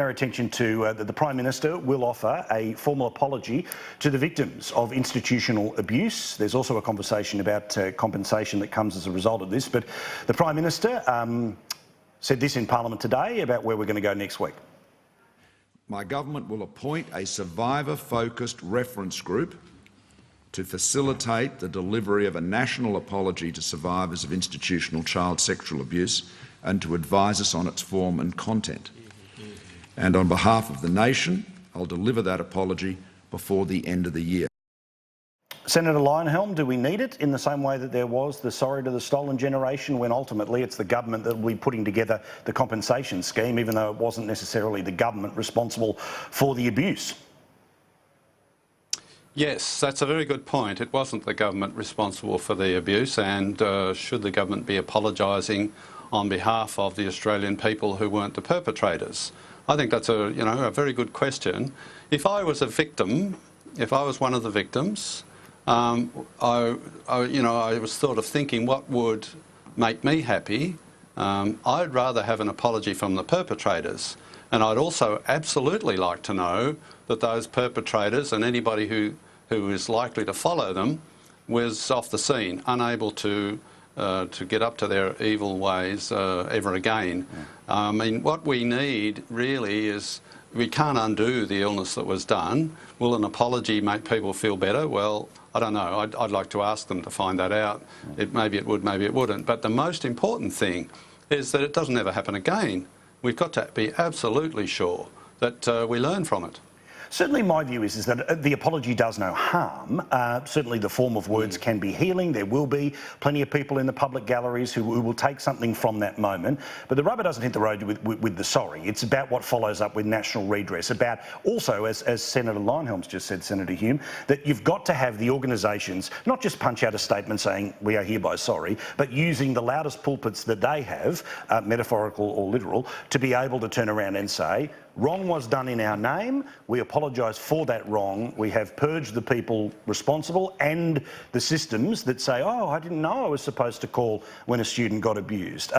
our attention to the Prime Minister will offer a formal apology to the victims of institutional abuse. There's also a conversation about compensation that comes as a result of this, but the Prime Minister said this in Parliament today about where we're going to go next week. My government will appoint a survivor-focused reference group to facilitate the delivery of a national apology to survivors of institutional child sexual abuse and to advise us on its form and content. And on behalf of the nation, I'll deliver that apology before the end of the year. Senator Leyonhjelm, do we need it in the same way that there was the sorry to the stolen generation, when ultimately it's the government that will be putting together the compensation scheme, even though it wasn't necessarily the government responsible for the abuse? Yes, that's a very good point. It wasn't the government responsible for the abuse, and should the government be apologising on behalf of the Australian people who weren't the perpetrators? I think that's a very good question. If I was a victim, if I was one of the victims, I was sort of thinking what would make me happy. I'd rather have an apology from the perpetrators, and I'd also absolutely like to know that those perpetrators and anybody who is likely to follow them was off the scene, unable to get up to their evil ways ever again. I mean, what we need really is, we can't undo the illness that was done. Will an apology make people feel better? Well, I don't know. I'd like to ask them to find that out. Maybe it would, maybe it wouldn't. But the most important thing is that it doesn't ever happen again. We've got to be absolutely sure that we learn from it. Certainly my view is that the apology does no harm. Certainly the form of words can be healing. There will be plenty of people in the public galleries who will take something from that moment. But the rubber doesn't hit the road with the sorry. It's about what follows up with national redress. About also, as Senator Leyonhjelm's just said, Senator Hume, that you've got to have the organisations not just punch out a statement saying we are hereby sorry, but using the loudest pulpits that they have, metaphorical or literal, to be able to turn around and say, wrong was done in our name, we apologise for that wrong, we have purged the people responsible and the systems that say, oh, I didn't know I was supposed to call when a student got abused.